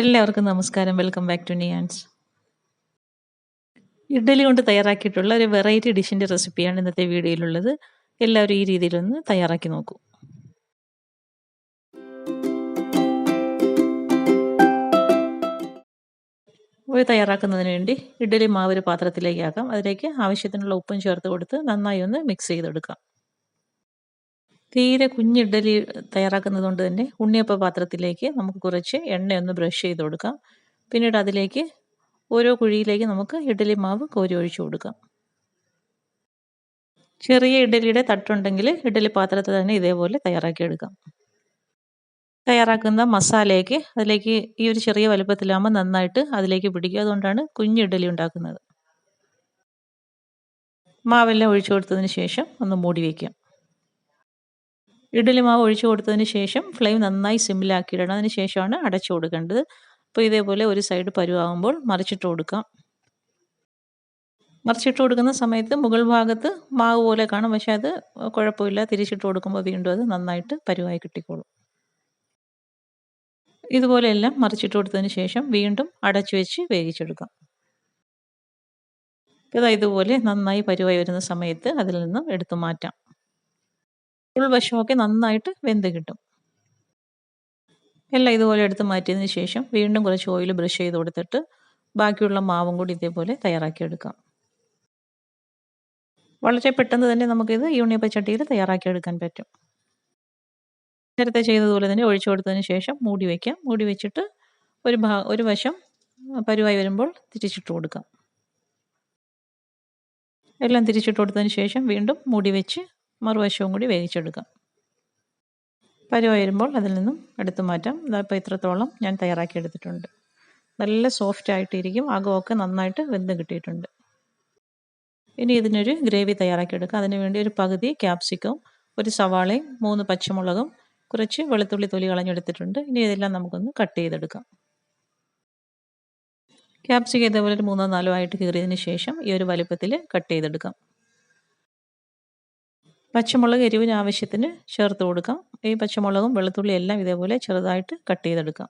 എല്ലാവർക്കും നമസ്കാരം. Welcome back to Niyans. Idli കൊണ്ട് തയ്യാറാക്കിയിട്ടുള്ള ഒരു വെറൈറ്റി ഡിഷിൻ്റെ റെസിപ്പിയാണ് ഇന്നത്തെ വീഡിയോയിലുള്ളത്. എല്ലാവരും ഈ രീതിയിലൊന്ന് തയ്യാറാക്കി നോക്കൂ. ഇത് തയ്യാറാക്കുന്നതിന് വേണ്ടി ഇഡ്ഡലി മാവ് ഒരു പാത്രത്തിലേക്ക് ആക്കാം. അതിലേക്ക് ആവശ്യത്തിനുള്ള ഉപ്പും ചേർത്ത് കൊടുത്ത് നന്നായി ഒന്ന് മിക്സ് ചെയ്തെടുക്കാം. തീരെ കുഞ്ഞ് ഇഡ്ഡലി തയ്യാറാക്കുന്നത് കൊണ്ട് തന്നെ ഉണ്ണിയപ്പ പാത്രത്തിലേക്ക് നമുക്ക് കുറച്ച് എണ്ണയൊന്ന് ബ്രഷ് ചെയ്ത് കൊടുക്കാം. പിന്നീട് അതിലേക്ക് ഓരോ കുഴിയിലേക്ക് നമുക്ക് ഇഡ്ഡലി മാവ് കോരി ഒഴിച്ചു കൊടുക്കാം. ചെറിയ ഇഡ്ഡലിയുടെ തട്ടുണ്ടെങ്കിൽ ഇഡ്ഡലി പാത്രത്തിൽ തന്നെ ഇതേപോലെ തയ്യാറാക്കിയെടുക്കാം. തയ്യാറാക്കുന്ന മസാലയ്ക്ക് അതിലേക്ക് ഈ ഒരു ചെറിയ വലുപ്പത്തിലാകുമ്പോൾ നന്നായിട്ട് അതിലേക്ക് പിടിക്കും. അതുകൊണ്ടാണ് കുഞ്ഞ് ഇഡ്ഡലി ഉണ്ടാക്കുന്നത്. മാവെല്ലാം ഒഴിച്ചു കൊടുത്തതിന് ശേഷം ഒന്ന് മൂടി വയ്ക്കാം. ഇഡ്ഡലി മാവ് ഒഴിച്ചു കൊടുത്തതിന് ശേഷം ഫ്ലെയിം നന്നായി സിമ്മിലാക്കിയിടണം. അതിന് ശേഷമാണ് അടച്ചു കൊടുക്കേണ്ടത്. അപ്പോൾ ഇതേപോലെ ഒരു സൈഡ് പരുവാകുമ്പോൾ മറിച്ചിട്ട് കൊടുക്കാം. മറിച്ചിട്ട് കൊടുക്കുന്ന സമയത്ത് മുകൾ ഭാഗത്ത് മാവ് പോലെ കാണും, പക്ഷെ അത് കുഴപ്പമില്ല. തിരിച്ചിട്ട് കൊടുക്കുമ്പോൾ വീണ്ടും അത് നന്നായിട്ട് പരുവായി കിട്ടിക്കോളും. ഇതുപോലെയെല്ലാം മറിച്ചിട്ട് കൊടുത്തതിന് ശേഷം വീണ്ടും അടച്ചു വെച്ച് വേവിച്ചെടുക്കാം. ഇതുപോലെ നന്നായി പരുവായി വരുന്ന സമയത്ത് അതിൽ നിന്നും എടുത്തു മാറ്റാം. ഉൾവശമൊക്കെ നന്നായിട്ട് വെന്ത് കിട്ടും. എല്ലാം ഇതുപോലെ എടുത്ത് മാറ്റിയതിന് ശേഷം വീണ്ടും കുറച്ച് ഓയിൽ ബ്രഷ് ചെയ്ത് കൊടുത്തിട്ട് ബാക്കിയുള്ള മാവും കൂടി ഇതേപോലെ തയ്യാറാക്കിയെടുക്കാം. വളരെ പെട്ടെന്ന് തന്നെ നമുക്കിത് യൂണിയപ്പച്ചട്ടിയിൽ തയ്യാറാക്കിയെടുക്കാൻ പറ്റും. നേരത്തെ ചെയ്തതുപോലെ തന്നെ ഒഴിച്ചു കൊടുത്തതിന് ശേഷം മൂടി വയ്ക്കാം. മൂടി വെച്ചിട്ട് ഒരു വശം പരുവായി വരുമ്പോൾ തിരിച്ചിട്ട് കൊടുക്കാം. എല്ലാം തിരിച്ചിട്ട് കൊടുത്തതിന് ശേഷം വീണ്ടും മൂടി വെച്ച് മറുവശവും കൂടി വേവിച്ചെടുക്കാം. പരുവായി വരുമ്പോൾ അതിൽ നിന്നും എടുത്തു മാറ്റാം. ഇപ്പോൾ ഇത്രത്തോളം ഞാൻ തയ്യാറാക്കിയെടുത്തിട്ടുണ്ട്. നല്ല സോഫ്റ്റ് ആയിട്ടിരിക്കും. അകമൊക്കെ നന്നായിട്ട് വെന്ത് കിട്ടിയിട്ടുണ്ട്. ഇനി ഇതിനൊരു ഗ്രേവി തയ്യാറാക്കിയെടുക്കാം. അതിനുവേണ്ടി ഒരു പകുതി ക്യാപ്സിക്കവും ഒരു സവാളയും 3 പച്ചമുളകും കുറച്ച് വെളുത്തുള്ളി തൊലി കളഞ്ഞെടുത്തിട്ടുണ്ട്. ഇനി ഇതെല്ലാം നമുക്കൊന്ന് കട്ട് ചെയ്തെടുക്കാം. ക്യാപ്സിക്കം ഇതേപോലെ ഒരു 3-4 ആയിട്ട് കീറിയതിന് ശേഷം ഈ ഒരു വലുപ്പത്തിൽ കട്ട് ചെയ്തെടുക്കാം. പച്ചമുളക് എരിവിന് ആവശ്യത്തിന് ചേർത്ത് കൊടുക്കാം. ഈ പച്ചമുളകും വെളുത്തുള്ളി എല്ലാം ഇതേപോലെ ചെറുതായിട്ട് കട്ട് ചെയ്തെടുക്കാം.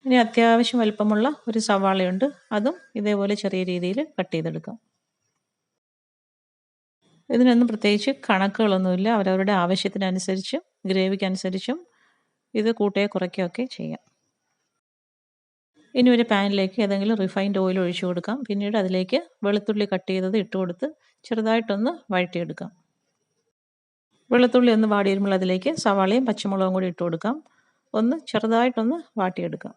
ഇനി അത്യാവശ്യം വലിപ്പമുള്ള ഒരു സവാളയുണ്ട്, അതും ഇതേപോലെ ചെറിയ രീതിയിൽ കട്ട് ചെയ്തെടുക്കാം. ഇതിനൊന്നും പ്രത്യേകിച്ച് കണക്കുകളൊന്നുമില്ല. അവരവരുടെ ആവശ്യത്തിനനുസരിച്ചും ഗ്രേവിക്കനുസരിച്ചും ഇത് കൂട്ടുകയോ കുറയ്ക്കുകയോ ഒക്കെ ചെയ്യാം. ഇനി ഒരു പാനിലേക്ക് ഏതെങ്കിലും റിഫൈൻഡ് ഓയിൽ ഒഴിച്ചു കൊടുക്കാം. പിന്നീട് അതിലേക്ക് വെളുത്തുള്ളി കട്ട് ചെയ്തത് ഇട്ട് കൊടുത്ത് ചെറുതായിട്ടൊന്ന് വഴറ്റിയെടുക്കാം. വെളുത്തുള്ളി ഒന്ന് വാടി വരുമ്പോൾ അതിലേക്ക് സവാളയും പച്ചമുളകും കൂടി ഇട്ട് കൊടുക്കാം. ഒന്ന് ചെറുതായിട്ടൊന്ന് വാട്ടിയെടുക്കാം.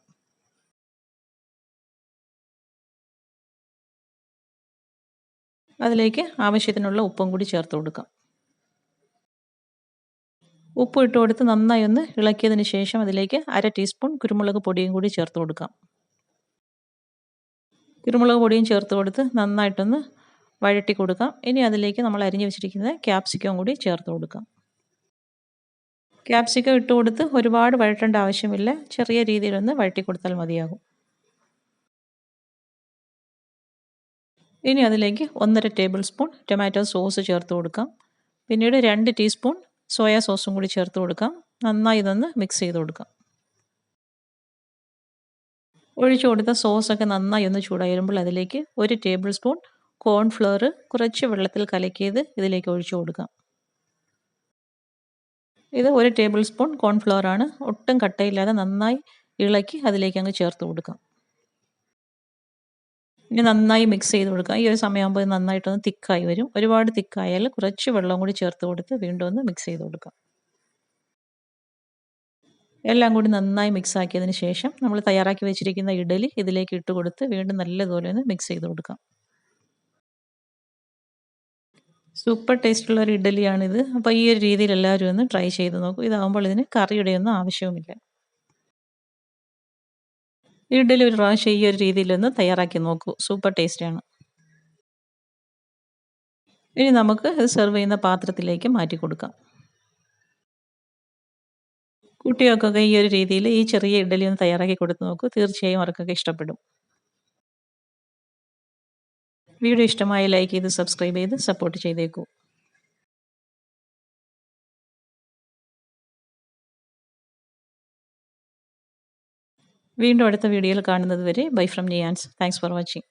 അതിലേക്ക് ആവശ്യത്തിനുള്ള ഉപ്പും കൂടി ചേർത്ത് കൊടുക്കാം. ഉപ്പ് ഇട്ട് കൊടുത്ത് നന്നായി ഒന്ന് ഇളക്കിയതിന് ശേഷം അതിലേക്ക് 1/2 ടീസ്പൂൺ കുരുമുളക് പൊടിയും കൂടി ചേർത്ത് കൊടുക്കാം. കുരുമുളക് പൊടിയും ചേർത്ത് കൊടുത്ത് നന്നായിട്ടൊന്ന് വഴറ്റി കൊടുക്കാം. ഇനി അതിലേക്ക് നമ്മൾ അരിഞ്ഞു വെച്ചിരിക്കുന്ന ക്യാപ്സിക്കം കൂടി ചേർത്ത് കൊടുക്കാം. ക്യാപ്സിക്കം ഇട്ട് കൊടുത്ത് ഒരുപാട് വഴറ്റേണ്ട ആവശ്യമില്ല. ചെറിയ രീതിയിലൊന്ന് വഴറ്റി കൊടുത്താൽ മതിയാകും. ഇനി അതിലേക്ക് 1.5 ടേബിൾ സ്പൂൺ ടൊമാറ്റോ സോസ് ചേർത്ത് കൊടുക്കാം. പിന്നീട് 2 ടീസ്പൂൺ സോയാ സോസും കൂടി ചേർത്ത് കൊടുക്കാം. നന്നായി ഇതൊന്ന് മിക്സ് ചെയ്ത് കൊടുക്കാം. ഒഴിച്ചു കൊടുത്ത സോസൊക്കെ നന്നായി ഒന്ന് ചൂടായി വരുമ്പോൾ അതിലേക്ക് 1 ടേബിൾ സ്പൂൺ കോൺഫ്ലവർ കുറച്ച് വെള്ളത്തിൽ കലക്കിയത് ഇതിലേക്ക് ഒഴിച്ചു കൊടുക്കാം. ഇത് 1 ടേബിൾ സ്പൂൺ കോൺഫ്ലവർ ആണ്. ഒട്ടും കട്ടയില്ലാതെ നന്നായി ഇളക്കി അതിലേക്ക് അങ്ങ് ചേർത്ത് കൊടുക്കാം. ഇനി നന്നായി മിക്സ് ചെയ്ത് കൊടുക്കാം. ഈ ഒരു സമയമാകുമ്പോൾ ഇത് നന്നായിട്ടൊന്ന് തിക്കായി വരും. ഒരുപാട് തിക്കായാൽ കുറച്ച് വെള്ളം കൂടി ചേർത്ത് കൊടുത്ത് വീണ്ടും ഒന്ന് മിക്സ് ചെയ്ത് കൊടുക്കാം. എല്ലാം കൂടി നന്നായി മിക്സ് ആക്കിയതിന് ശേഷം നമ്മൾ തയ്യാറാക്കി വെച്ചിരിക്കുന്ന ഇഡ്ഡലി ഇതിലേക്ക് ഇട്ട് കൊടുത്ത് വീണ്ടും നല്ലതുപോലെ ഒന്ന് മിക്സ് ചെയ്ത് കൊടുക്കാം. സൂപ്പർ ടേസ്റ്റുള്ള ഒരു ഇഡ്ഡലിയാണിത്. അപ്പോൾ ഈ ഒരു രീതിയിൽ എല്ലാവരും ഒന്ന് ട്രൈ ചെയ്ത് നോക്കൂ. ഇതാകുമ്പോൾ ഇതിന് കറിയുടെ ഒന്നും ആവശ്യവുമില്ല. ഇഡ്ഡലി ഒരു പ്രാവശ്യം ഈ ഒരു രീതിയിലൊന്ന് തയ്യാറാക്കി നോക്കൂ. സൂപ്പർ ടേസ്റ്റാണ്. ഇനി നമുക്ക് ഇത് സെർവ് ചെയ്യുന്ന പാത്രത്തിലേക്ക് മാറ്റി കൊടുക്കാം. കുട്ടികൾക്കൊക്കെ ഈ ഒരു രീതിയിൽ ഈ ചെറിയ ഇഡ്ഡലി ഒന്ന് തയ്യാറാക്കി കൊടുത്ത് നോക്കൂ. തീർച്ചയായും അവർക്കൊക്കെ ഇഷ്ടപ്പെടും. വീഡിയോ ഇഷ്ടമായി ലൈക്ക് ചെയ്ത് സബ്സ്ക്രൈബ് ചെയ്ത് സപ്പോർട്ട് ചെയ്തേക്കൂ. വീണ്ടും അടുത്ത വീഡിയോയിൽ കാണുന്നത് വരെ bye from Niyans. Thanks for watching.